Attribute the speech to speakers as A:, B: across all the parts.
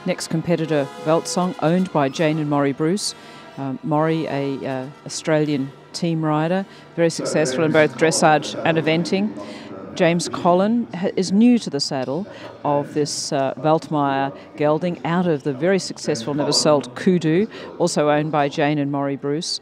A: Next competitor, Weltsong, owned by Jane and Maury Bruce. Maury, a Australian team rider, very successful in both dressage and eventing. James Collin is new to the saddle of this Weltmeier gelding out of the very successful Neversfelde Kudu, also owned by Jane and Maury Bruce.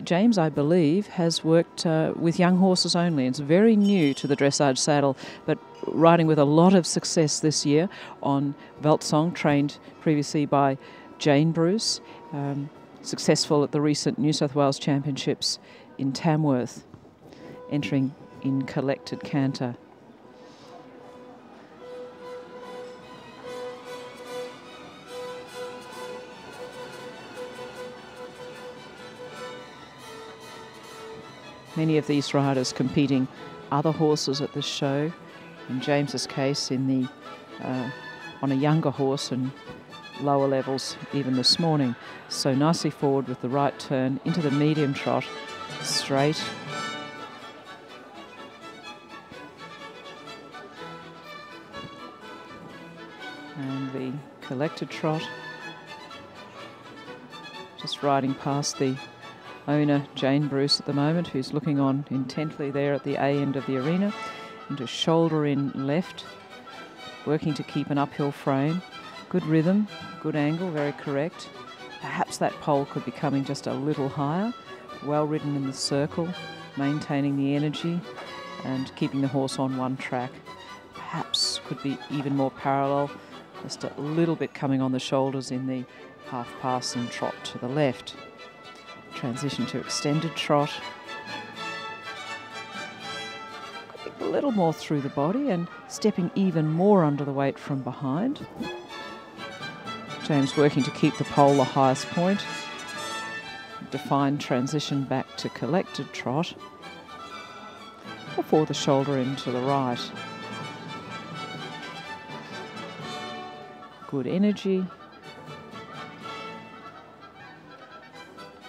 A: James, I believe, has worked with young horses only. It's very new to the dressage saddle, but riding with a lot of success this year on Weltsong, trained previously by Jane Bruce. Successful at the recent New South Wales Championships in Tamworth, entering in collected canter. Many of these riders competing other horses at this show. In James's case, in the on a younger horse and lower levels even this morning. So nicely forward with the right turn into the medium trot, straight. And the collected trot. Just riding past the owner, Jane Bruce, at the moment, who's looking on intently there at the A end of the arena. Into shoulder in left, working to keep an uphill frame. Good rhythm, good angle, very correct. Perhaps that pole could be coming just a little higher. Well ridden in the circle, maintaining the energy and keeping the horse on one track. Perhaps could be even more parallel, just a little bit coming on the shoulders in the half pass and trot to the left. Transition to extended trot. Could be a little more through the body and stepping even more under the weight from behind. James working to keep the pole the highest point. Defined transition back to collected trot before the shoulder in to the right. Good energy.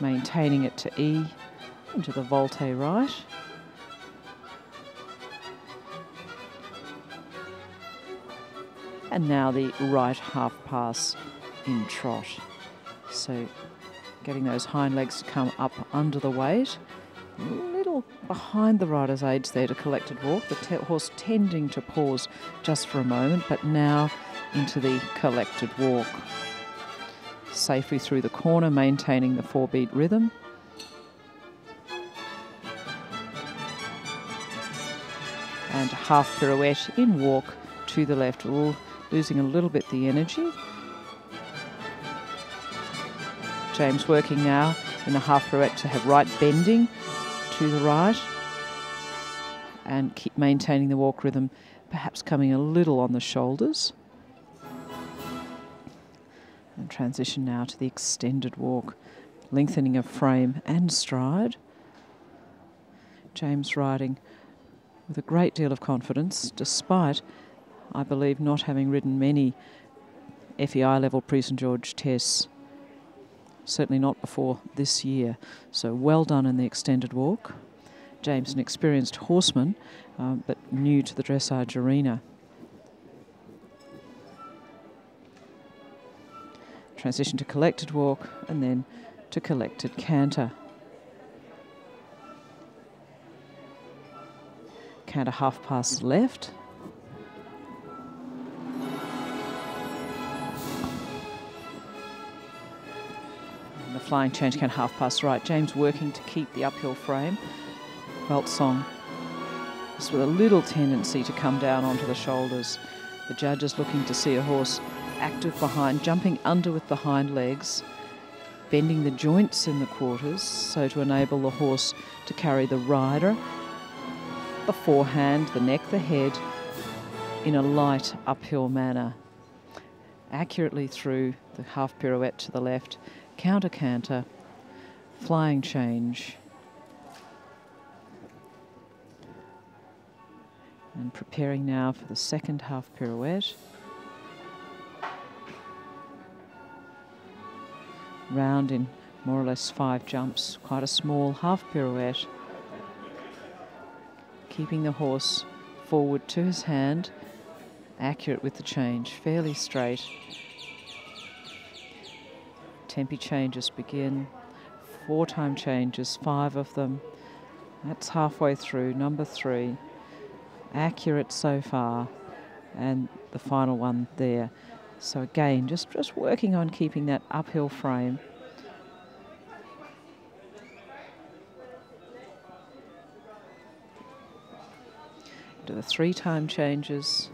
A: Maintaining it to E into the volte right. And now the right half pass in trot. So getting those hind legs to come up under the weight. A little behind the rider's aids there to collected walk. The horse tending to pause just for a moment, but now into the collected walk. Safely through the corner, maintaining the 4-beat rhythm. And half pirouette in walk to the left. Ooh, losing a little bit the energy. James working now in the half pirouette to have right bending to the right and keep maintaining the walk rhythm, perhaps coming a little on the shoulders. And transition now to the extended walk, lengthening of frame and stride. James riding with a great deal of confidence, despite, I believe, not having ridden many FEI level Prix St George tests. Certainly not before this year. So well done in the extended walk. James, an experienced horseman, but new to the dressage arena. Transition to collected walk and then to collected canter. Canter half pass left. And the flying change canter half pass right. James working to keep the uphill frame. Weltsong just with a little tendency to come down onto the shoulders. The judges looking to see a horse active behind, jumping under with the hind legs, bending the joints in the quarters so to enable the horse to carry the rider, the forehand, the neck, the head in a light uphill manner. Accurately through the half pirouette to the left, counter canter, flying change. And preparing now for the second half pirouette. Round in more or less 5 jumps, quite a small half pirouette. Keeping the horse forward to his hand, accurate with the change, fairly straight. tempi changes begin. 4-time changes, 5 of them. That's halfway through, number 3. Accurate so far. And the final one there. So again, just working on keeping that uphill frame. To the 3-time changes.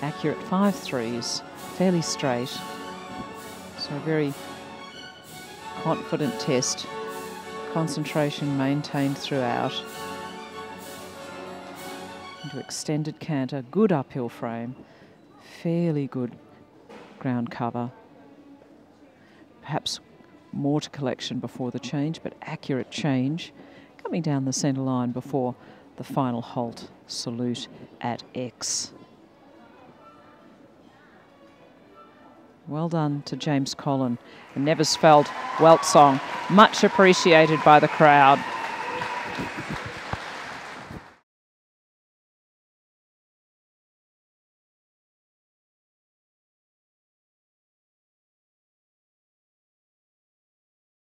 A: Accurate 5 threes, fairly straight. So a very confident test. Concentration maintained throughout. Into extended canter, good uphill frame, fairly good ground cover. Perhaps more to collection before the change, but accurate change coming down the centre line before the final halt salute at X. Well done to James Collin and Neversfelde Weltsong. Much appreciated by the crowd.